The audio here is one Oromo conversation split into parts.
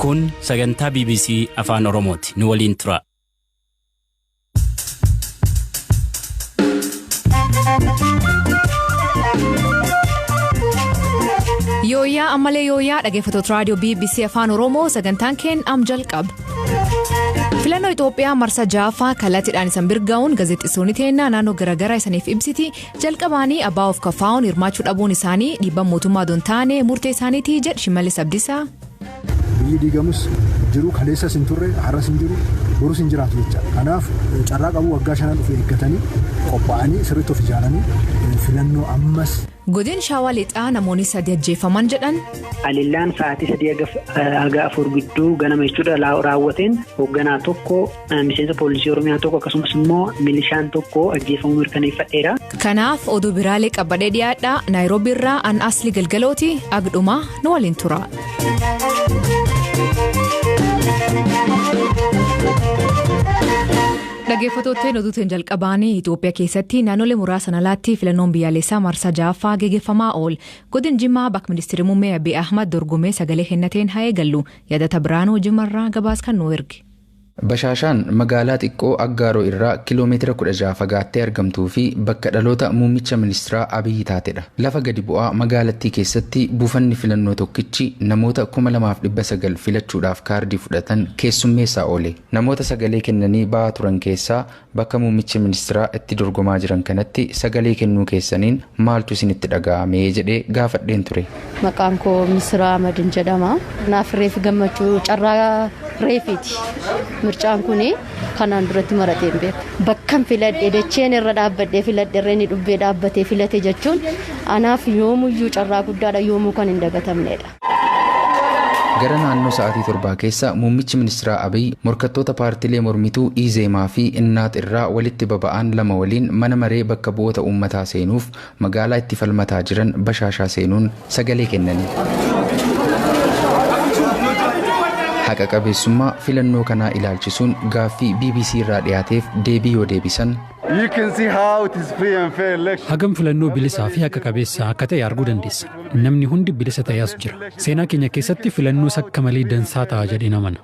Kun sagantaa BBC Afaan Oromooti. Nu waliin tura. Yooyaa ammalee yooyaa dhaggeeffattoota raadiyoo BBC Afaan Oromoo sagantaan keen am jalqab. Filannoo Itoophiyaa marsa jaaffaa kallattiidhaan isan birgaa'uun gaazexeessonni teennaa naannoo garaagaraa isaniif ibsiti jalqabaanii abbaa of kafaa'uun hirmaachuu dhabuun isaanii dhiibbaa mootummaa doon taane murtee isaaniitii jedh Shimallis Abdiisaa. Biyyi diigamus jiru kaleessa sin turre har'a sin jiru boru sin jiraatu jecha. Kanaaf carraa qabu waggaa 5 dhufe eeggatanii qophaa'anii sirriitti of ijaaranii filannoo ammas. Godin Shaawaa Lixaa namoonni 3 ajjeefaman jedhan. Alillaan sa'aatii 3 haga 4 gidduu ganama jechuudha raawwateen hoogganaa tokko miseensa poolisii Oromiyaa tokko akkasumas immoo milishaan tokko ajjeefamuu mirkaneeffadheera. Kanaaf oduu biraalee qabadee dhiyaadhaa Naayiroobii irraa an asli galgalooti agdhumaa nu waliin tura. Dhaggeeffattootni oduutiin jalqabaanii Itoophiyaa keessatti naannolee muraasa alaatti filannoon biyyaalessaa marsaa jaaffaa gaggeeffamaa ool. Godin Jimmaa bakka ministeerri muummee Abiy Ahmad dorgomee sagalee kennateen haa eegallu. Yaadata Biraanuu Jimmarraa gabaas kan nu erge. Bashaashaan magaalaa xiqqoo Aggaaroo irraa kiiloomeetira 16 fagaattee argamtuu fi bakka dhaloota muummicha ministeeraa Abiy taatedha. Lafa gadi bu'aa magaalattii keessatti buufanni filannoo tokkichi namoota 2900 filachuudhaaf kaardii fudhatan keessummeessaa oole. Namoota sagalee kennanii ba'aa turan keessaa bakka muummichi ministeeraa itti dorgomaa jiran kanatti sagalee kennuu keessaniin maaltu isinitti dhaga'ame jedhee gaafadheen ture. Maqaan koo Misraa Amadin jedhama. Naaf reef gammachuu carraa reefiti. Mircaan kuni kanaan duratti marateen beeku. Bakkan filadhee dacheen irra dhaabbadhee filadhee irra inni dhubbee dhaabbatee filate jechuun anaaf yoomuyyuu carraa guddaadha yoomuu kan hin dagatamnedha. Gara naannoo sa'aatii 7 keessa muummichi ministeeraa Abiy morkattoota paartilee mormituu Izeemaa fi Innaat irraa walitti baba'an lama waliin mana maree bakka bu'oota uummataa seenuuf magaalaa itti falmataa jiran Bashaashaa seenuun sagalee kennanii. Haqa qabeessummaa filannoo kanaa ilaalchisuun gaaffii BBC irraa dhiyaateef deebii yoo deebisan. Hagam filannoo bilisaa fi haqa qabeessaa akka ta'e arguu dandeessa. Namni hundi bilisa ta'aas jira. Seenaa keenya keessatti filannoo akka malee dansaa ta'a jedhee namana.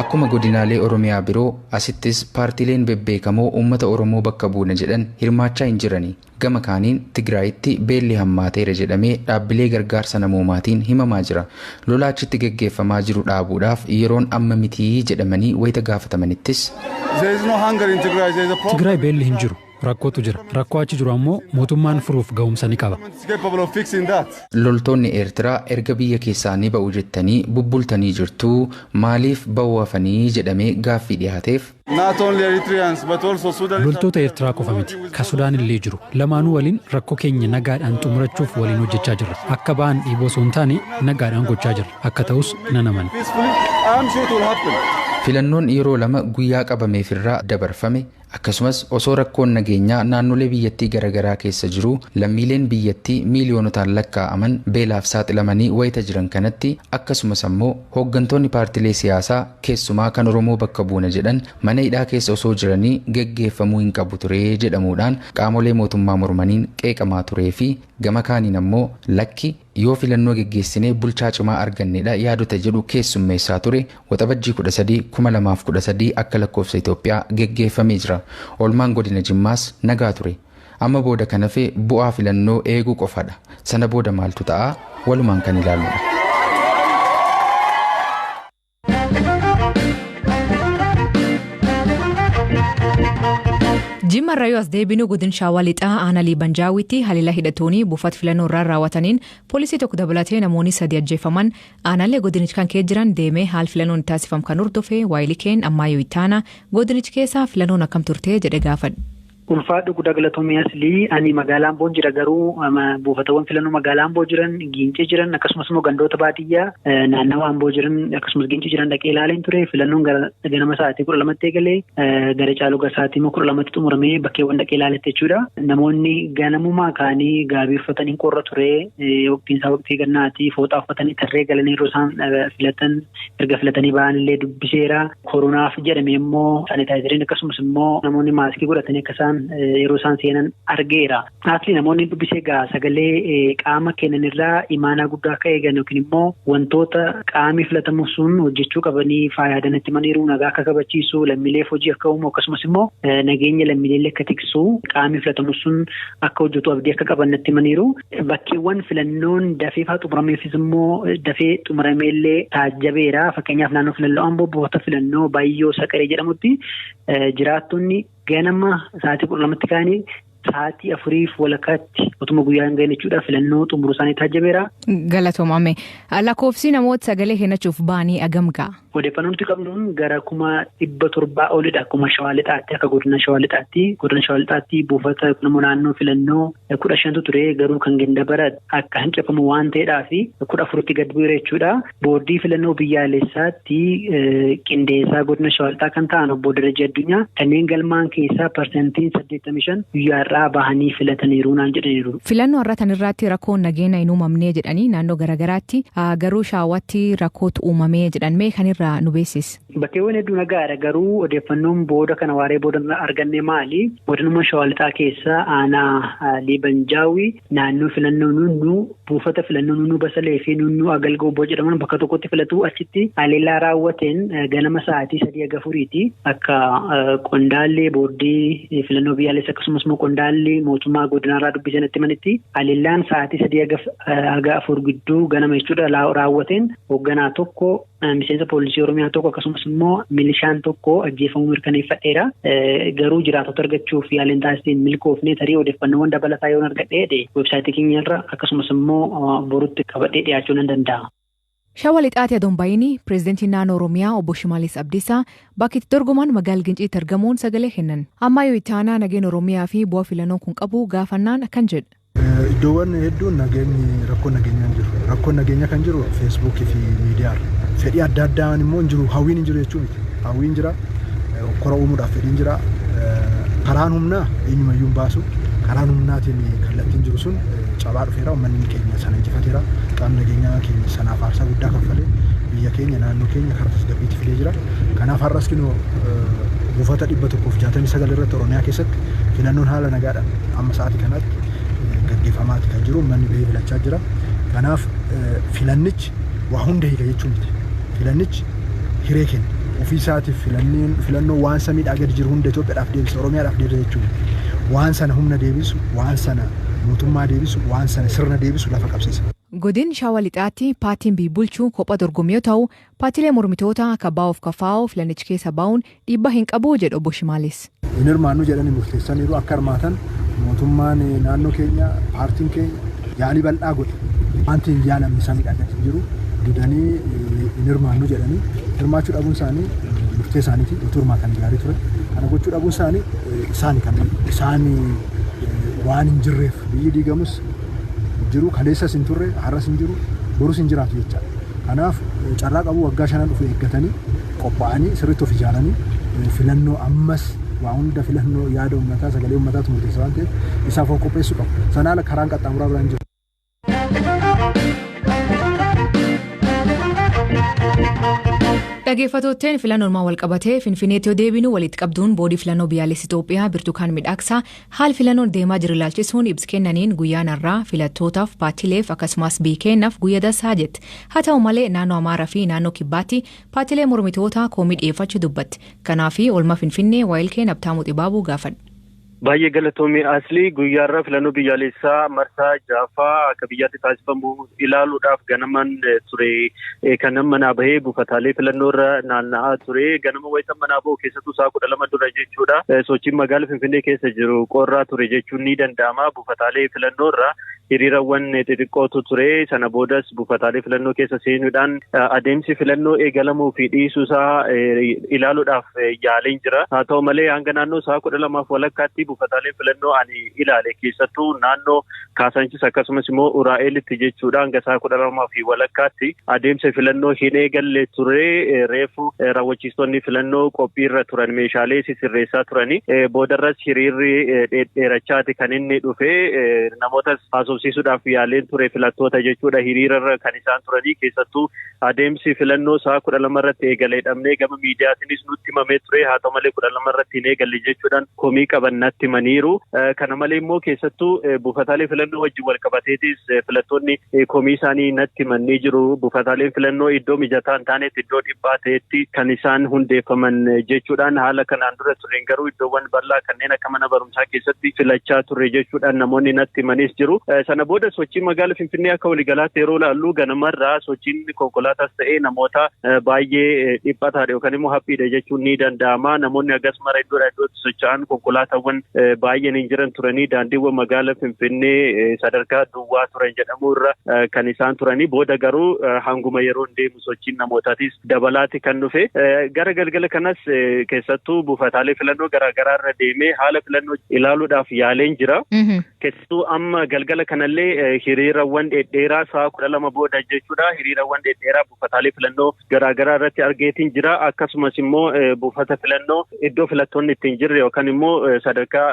Akkuma godinaalee Oromiyaa biroo asittis paartileen bebbeekamoo uummata Oromoo bakka buuna jedhan hirmaachaa hin jirani. Gama kaaniin Tigraayitti beelli hammaateera jedhamee dhaabbilee gargaarsa namoomaatiin himamaa jira. Lolaachitti geggeeffamaa jiru dhaabuudhaaf yeroon amma mitii jedhamanii wayita gaafatamanittis. Tigraay beelli hin jiru. Rakkootu jira. Rakkoo achi jiru ammoo mootummaan furuuf ga'umsa ni qaba. Loltoonni Eertiraa erga biyya keessaa ni ba'u jettanii bubbultanii jirtuu maaliif ba'uu hafanii jedhamee gaaffii dhiyaateef. Loltoota Eertiraa qofa miti. Ka Sudaan illee jiru. Lamaanuu waliin rakkoo keenya nagaadhaan xumurachuuf waliin hojjechaa jirra. Akka ba'an dhiiboo osoo hin taane nagaadhaan gochaa jirra. Akka ta'us nan amana. Filannoon yeroo 2 guyyaa qabameefirraa dabarfame. Akkasumas osoo rakkoon nageenyaa naannolee biyyattii garaagaraa keessa jiru lammiileen biyyattii miiliyoonotaan lakkaa'aman beelaaf saaxilamanii wayita jiran kanatti akkasumas ammoo hooggantoonni paartilee siyaasaa keessumaa kan Oromoo bakka buuna jedhan mana hidhaa keessa osoo jiranii geggeeffamuu hin qabu ture jedhamuudhaan qaamolee mootummaa mormaniin qeeqamaa turee fi gama kaaniin ammoo lakki yoo filannoo geggeessinee bulchaa cimaa argannedha yaadota jedhu keessummeessaa ture waxabajjii 13 2013 akka lakkoofsa Itoophiyaa geggeeffamee jira. Olmaan godina Jimmaas nagaa ture. Amma booda kan hafe bu'aa filannoo eeguu qofadha. Sana booda maaltu ta'a walumaan kan ilaalludha. Jimmarraa yoo as deebinu godin Shaawaa Lixaa aanaa Banjaawitti haliila hidhattoonni buufata filannoo irraa raawwataniin poolisii tokko dabalatee namoonni 3 ajjeefaman aanaalee godinichi kan keessa jiran deemee haal filannoon taasifamu kan hordofee Waayilikeen Ammaayyoo Ittaanaa godinichi keessaa filannoon akkam turtee jedhe gaafadhe. Ulfaadhu guddaa galatoomii asli ani magaalaan boon jira garuu buufatawwan filannoo magaalaan boo jiran giincee jiran akkasumas immoo gandoota baadiyyaa naannawaan boo jiran akkasumas giincee jiran dhaqee ilaaleen ture filannoon ganama sa'aatii 12 eegalee gara caaluu sa'aatii 12 xumuramee bakkeewwan dhaqee ilaaletti jechuudha. Namoonni ganamumaa kaanii gaabii uffatanii qorra ture waqtiin isaa waqtii gannaati fooxaa uffatanii tarree galanii yeroo isaan filatan erga filatanii ba'an illee dubbiseera. Koronaaf jedhamee immoo saanitaayizeriin akkasumas immoo namoonni maaskii godhatanii akka isaan yeroo isaan seenan argeera. Asli namoonni dubbisee egaa sagalee qaama kennan irraa imaanaa guddaa akka eegan yookiin immoo wantoota qaamni filatamu sun hojjechuu qabanii faayaadan itti maniiru nagaa akka kabachiisu lammiileef hojii akka uumu akkasumas immoo nageenya lammiilee akka tiksu qaamni filatamu sun akka hojjetu abdii akka qaban itti maniiru. Bakkeewwan filannoon dafee fa'aa xumurameefis immoo dafee xumurameellee taajjabeera. Fakkeenyaaf naannoo filannoo Amboo buufata filannoo Baayyoo Saqaree jedhamutti jiraattonni ganama sa'aatii 12tti ka'anii sa'aatii 4 walakkaatti utuma guyyaa hin gahin jechuudha filannoo xumuruu isaanii taajjabeera. Galatoomame. Lakkoofsi namoota sagalee kennachuuf ba'anii agam ga'a? Odeeffannoo nuti qabnuun gara 700 olidha. Akkuma Shawaa Lixaatti akka godina Shawaa Lixaatti. Godina Shawaa Lixaatti buufata naannoo filannoo 15 ture garuu kan Gendabara akka hanqafamu waan ta'eedhaa fi 14tti gad bu'eera jechuudha. Boordii filannoo biyyaalessaatti qindeessaa godina Shawaa Lixaa kan ta'an obbo Darajaa Addunyaa kanneen galmaan keessaa parsantiin 85 guyyaarraa bahanii filataniiru naan jedhaniiru. Filannoo har'atan irratti rakkoon nageenya hin uumamnee jedhanii naannoo garaagaraatti garuu Shawaatti rakkootu uumamee jedhamee kan nu beeksisi. Bakkeewwan hedduu nagaadha garuu odeeffannoon booda kana waaree booda arganne maali? Godinuma Shawaa Lixaa keessa aanaa Liibanjaawii naannoo filannoo Nunnuu buufata filannoo Nunnuu Basalee fi Nunnuu Agalgoo Obbo jedhaman bakka tokkotti filatu achitti haleellaa raawwateen ganama sa'aatii 3:04 akka qondaallee boordii filannoo biyyaalessaa akkasumas immoo qondaallee mootummaa godinaarraa dubbisan itti manitti haleellaan sa'aatii 3:04 gidduu ganama jechuudha raawwateen hoogganaa tokko miseensa poolisii Oromiyaa tokko akkasumas immoo milishaan tokko ajjeefamuu mirkaneeffadheera. Garuu jiraatota argachuuf yaaliin taasiseen milkoofnee tarii odeeffannoowwan dabalataa yoo argadhe websaayitii keenyarra akkasumas immoo borutti qabadhee dhiyaachuu nan danda'a. Shawaa Lixaatti adoon baay'inii pireezidantiin naannoo Oromiyaa obbo Shimalis Abdiisaa bakki itti dorgoman magaalaa Ginciitti argamuun sagalee kennan. Amma yoo itti aanaa nageenya Oromiyaa fi bu'aa filannoo kun qabu gaafannaan akkan jedha. Iddoowwan hedduun rakkoon nageenyaa jiru. Rakkoon nageenyaa kan jiru feesbuukii fi miidiyaarra. Fedhii adda addaan immoo hin jiru. Hawwiin hin jiru jechuun hawwiin jira. Kora uumuudhaaf fedhiin jira. Karaan humnaa eenyumayyuu hin baasu. Karaan humnaatiin kallattiin jiru sun cabaa dhufeera. Uummanni keenya sana injifateera. Qaamni nageenyaa keenya sanaaf aarsaa guddaa kaffalee biyya keenya naannoo keenya karaa tasgabbiitti fidee jira. Kanaaf har'as kinoo buufata 169 irratti Oromiyaa keessatti filannoon haala nagaadhaan amma sa'aatii kanatti gaggeeffamaatti kan jiru uummanni bahee filachaa jira. Kanaaf filannichi waa hunda hiika jechuun miti. Filannichi hiree kenna. Ofii isaatiif filannoo waan samiidhaa gadi jiru hunda Itoophiyaadhaaf deebisu, Oromiyaadhaaf deebisu jechuudha. Waan sana humna deebisu, waan sana mootummaa deebisu, waan sana sirna deebisu lafa qabsiisa. Godin Shawaa Lixaatti paartiin bulchuu kophaa dorgomu yoo ta'u, paartiilee mormitoota akka baa'uuf kafaa'u filannichi keessa baa'uun dhiibbaa hin qabu jedhu obbo Shimalis. Hin hirmaannu jedhanii murteessaniiru akka hirmaatan mootummaan naannoo keenya paartiin keenya yaalii bal'aa godhe. Wanti hin yaalamne samiidhaa gadi jiru didanii hin hirmaannu jedhanii hirmaachuu dhabuun isaanii murtee isaaniiti utuu hirmaatan gaarii ture. Kana gochuu dhabuun isaanii isaanii waan hin jirreef biyyi diigamus jiru kaleessas hin turre har'as hin jiru borus hin jiraatu jecha. Kanaaf carraa qabu waggaa 5 dhufu eeggatanii qophaa'anii sirriitti of ijaaranii filannoo ammas waa hunda filannoo yaada uummataa sagalee uummataatu murteessa waan ta'eef isaaf of qopheessuu qabu. Sanaa ala karaan qaxxaamuraa biraan jiru. Dhaggeeffattootni filannoon wal qabatee Finfinneetti yoo deebinu walitti qabduun boordii filannoo biyyaalessaa Itoophiyaa Birtukaan Midhaaksaa haala filannoon deemaa jiru ilaalchisuun ibsa kennaniin guyyaan har'aa filattootaaf paartiileef akkasumas biyya keenyaaf guyyaa dansaa jetti. Haa ta'u malee naannoo Amaaraa fi naannoo Kibbaatti paartiilee mormitoota komii dhiyeeffachuu dubbatti. Kanaaf oolmaa Finfinnee waa'il keenya Abtaamuu Xibaabuu gaafadha. Baay'ee galatoomii Aslii guyyaarraa filannoo biyyaalessaa marsaa jaffaa akka biyyaatti taasifamu ilaaluudhaaf ganaman ture. Kan manaa bahee buufataalee filannoorra naanna'aa ture. Ganama wayita manaa bahu keessattuu sa'a 12 dura jechuudha. Sochiin magaalaa Finfinnee keessa jiru qorraa ture jechuun ni danda'ama. Buufataalee filannoorra hiriirawwan xixiqqootu ture. Sana boodas buufataalee filannoo keessa seenuudhaan adeemsi filannoo eegalamuu fi dhiisuusaa ilaaluudhaaf yaaleen jira. Haa ta'u malee hanga naannoo sa'a 12 walakkaatti buufataalee filannoo ani ilaale keessattuu naannoo Kaasanchis akkasumas immoo Uraa'elitti jechuudha hanga sa'a 12 walakkaatti adeemsa filannoo hin eegalle ture. Reefu raawwachiistonni filannoo qophiirra turan meeshaalee sisirreessaa turani. Boodarras hiriirri dheerachaati kan inni dhufe namootas haasofsiisaa dhabamsiisuudhaaf yaaleen ture filattoota jechuudha hiriirarra kan isaan turanii keessattuu adeemsi filannoo sa'a 12 irratti eegalee dhabnee gama miidiyaatiinis nutti himamee ture haa ta'u malee 12 irratti hin eegalle jechuudhaan komii qaban natti himaniiru. Kana malee immoo keessattuu buufataalee filannoo wajjin wal qabateetis filattoonni komii isaanii natti himanii jiru. Buufataaleen filannoo iddoo mijataa hin taanetti iddoo dhiphaa ta'etti kan isaan hundeeffaman jechuudhaan haala kanaan dura tureen garuu iddoowwan bal'aa kanneen akka mana barumsaa keessatti filachaa turre jechuudhaan namoonni natti himanis jiru. Sana booda sochii magaalaa Finfinnee akka waliigalaatti yeroo ilaallu ganamarraa sochiin konkolaataas ta'ee namoota baay'ee dhiphataadha yookaan immoo haphiidha jechuun ni danda'ama. Namoonni akkasumara iddoodhaa iddootti socho'an konkolaataawwan baay'een hin jiran turanii daandiiwwan magaalaa Finfinnee sadarkaa duwwaa turan jedhamu irra kan isaan turanii booda garuu hanguma yeroo deemu sochiin namootaatis dabalaati kan dhufe. Gara galgala kanas keessattuu buufataalee filannoo garaagaraa irra deemee haala filannoo ilaaluudhaaf yaaleen jira. Keessattuu amma galgala kanallee hiriirawwan dhedheeraa sa'a 12 booda jechuudha. Hiriirawwan dhedheeraa buufataalee filannoo garaagaraa irratti argeetiin jira. Akkasumas immoo buufata filannoo iddoo filattoonni ittiin jirre yookaan immoo sadarkaa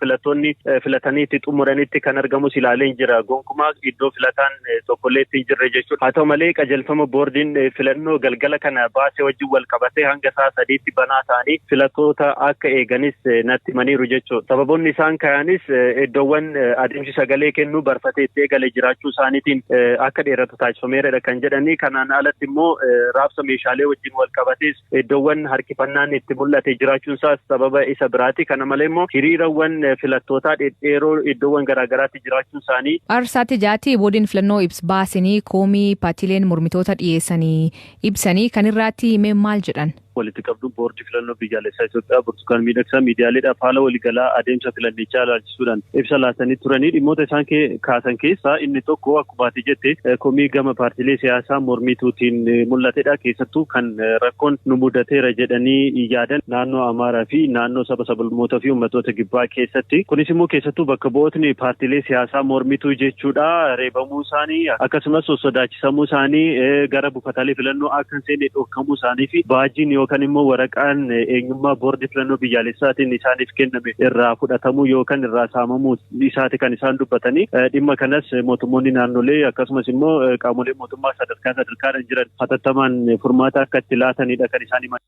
filattoonni filatanii itti xumuranitti kan argamus ilaaleen jira. Gonkumaa iddoo filataan tokkollee ittiin jirre jechuudha. Haa ta'u malee qajeelfama boordiin filannoo galgala kana baasee wajjin wal qabatee hanga sa'a 3tti banaa ta'anii filattoota akka eeganis natti himaniiru jechuudha. Sababoonni isaan kaayanis iddoowwan adeemsi sagalee kennuu barfatee itti eegale jiraachuu isaaniitiin akka dheeratu taasifameera kan jedhanii kanaan alatti immoo raabsa meeshaalee wajjin wal qabatees iddoowwan harkifannaan itti mul'ate jiraachuun isaas sababa isa biraati. Kana malee immoo hiriirawwan filattootaa dhedheeroo iddoowwan garaagaraatti jiraachuun isaanii. Arsaati jaati boordiin filannoo ibsa baasanii komii paartiileen mormitoota dhiyeessanii ibsanii kan irratti himee maal jedhan? Walitti qabduun boordii filannoo biyyaalessaa Itoophiyaa Burtukaan Miidhagsaa miidiyaaleedhaaf haala waliigalaa adeemsa filannichaa ilaalchisuudhaan ibsa laatanii turanii dhimmoota isaan kaasan keessaa inni tokko akkuma ati jette komii gama paartiilee siyaasaa mormituutiin mul'atedha. Keessattuu kan rakkoon nu mudateera jedhanii yaadan naannoo Amaaraa fi naannoo saba sablammootaa fi uummattoota Kibbaa keessatti. Kunis immoo keessattuu bakka bu'ootni paartiilee siyaasaa mormituu jechuudha reebamuu isaanii akkasumas sodaachisamuu isaanii gara buufataalee filannoo akka hin seenne dhorkamuu isaanii fi baajiin yookaan immoo waraqaan eenyummaa boordii filannoo biyyaalessaatiin isaaniif kenname irraa fudhatamuu yookaan irraa saamamuu isaati kan isaan dubbatanii. Dhimma kanas mootummoonni naannolee akkasumas immoo qaamolee mootummaa sadarkaadhaan jiran hatattamaan furmaata akka itti laatanidha kan isaan himan.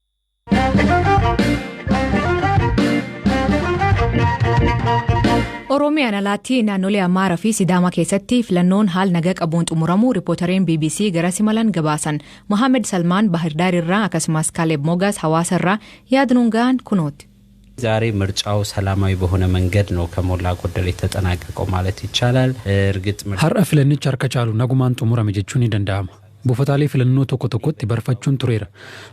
Oromiyaan alaatti naannolee Amaaraa fi Sidaamaa keessatti filannoon haal nagaa qabuun xumuramuu riipootareen BBC gara simalan gabaasan. Mohaammed Salmaan Bahirdaar irraa akkasumas Kaaleb Mogaas Hawaasa irraa yaadnuun gahan kunooti. ዛሬ ምርጫው ሰላማዊ በሆነ መንገድ ነው ከሞላ ጎደል የተጠናቀቀው ማለት ይቻላል። እርግጥ ሀራ ፍለንች አርከቻሉ ነጉማን ጥሙራም ጀቹን ይደንዳማ buufataalee filannoo tokko tokkotti barfachuun tureera.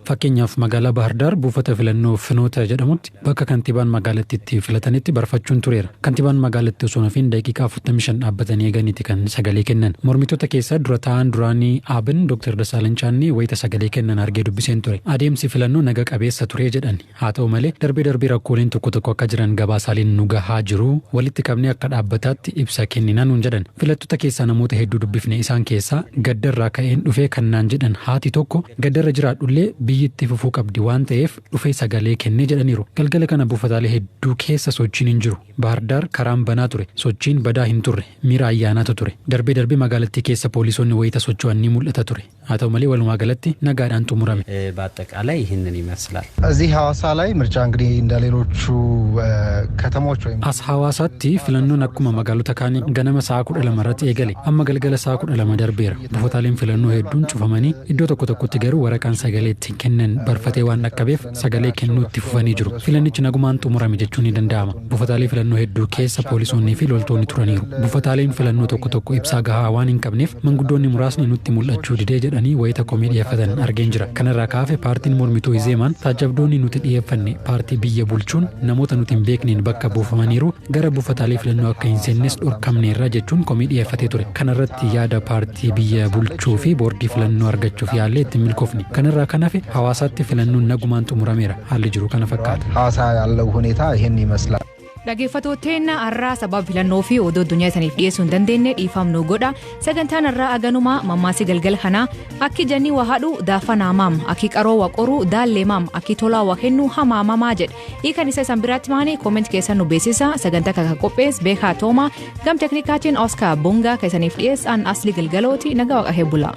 Fakkeenyaaf magaalaa Bahirdaar buufata filannoo Finoota jedhamutti bakka kantiibaan magaalattiitti filatanitti barfachuun tureera. Kantiibaan magaalattii osoo nafiin daqiiqaa 45 dhaabbatanii eeganitti kan sagalee kennan. Mormitoota keessaa dura ta'an duraanii Abin Dr. Dasaalany Chaannee wayita sagalee kennan argee dubbiseen ture. Adeemsi filannoo naga qabeessa turee jedhan. Haa ta'u malee darbee rakkooleen tokko tokko akka jiran gabaasaaleen nu gahaa jiru. Walitti qabnee akka dhaabbataatti ibsa kenninaa nuun jedhan. Filattoota keessaa namoota hedduu dubbifne isaan keessaa gaddarraa ka'een dhufe kannaan jedhan haati tokko gaddarra jiraadhullee biyyatti fufuu qabdi waan ta'eef dhufee sagalee kennee jedhaniiru. Galgala kana buufataalee hedduu keessa sochiin hin jiru. Bahirdaar karaan banaa ture. Sochiin badaa hin turre. Miira ayyaanaatu ture. Darbee magaalattii keessa poolisoonni wayita socho'an ni mul'ata ture. haa ta'u malee walumaa galatti nagaadhaan xumurame. በአጠቃላይ ይህንን ይመስላል። እዚህ ሐዋሳ ላይ ምርጫ እንግዲህ እንደሌሎቹ ከተሞች ወይም as hawaasaatti filannoon akkuma magaalota kaanii ganama sa'a 12 irratti eegale amma galgala sa'a 12 darbeera. Buufataaleen filannoo hedduun cufamanii iddoo tokko tokkotti garuu waraqaan sagalee ittiin kennan barfatee waan dhaqqabeef sagalee kennuu itti fufanii jiru. Filannichi nagumaan xumurame jechuun ni danda'ama. Buufataalee filannoo hedduu keessa poolisoonnii fi loltoonni turaniiru. Buufataaleen filannoo tokko tokko ibsaa gahaa waan hin qabneef manguddoonni muraasni nutti mul'achuu didee jedhanii wayita komii dhiyeeffatan argeen jira. Kanarraa kaafe paartiin mormituu Izeemaan taajabdoonni nuti dhiyeeffanne paartii biyya bulchuun namoota nuti hin beekneen bakka buufamaniiru gara buufataalee filannoo akka hin seennes dhorkamneerra jechuun komii dhiyeeffatee ture. Kanarratti yaada paartii biyya bulchuu fi boordii filannoo argachuuf yaallee itti milkoofne. Kanarraa kan hafe hawaasaatti filannoon nagumaan xumurameera. Haalli jiru kana fakkaata. ሐዋሳ ያለው ሁኔታ ይሄን ይመስላል። Dhaggeeffattootni har'aa sababa filannoo fi odoo addunyaa isaniif dhiyeessuu hin dandeenye dhiifamnu godha. Sagantaan har'aa aganumaa mammaasii galgala kanaa akki jannii waa haadhu daafa naamaam akki qaroo waa qoruu daalleemaam akki tolaa waa kennuu hamaamamaa jedha. Hiikan isa isan biraatti maanii kooment keessan nu beeksisa. Sagantaa kana qophees beekaa toomaa gam teknikaatiin Oskar Bongaa keessaniif dhiyeessan asli galgalooti nagaa waaqa heebbulaa.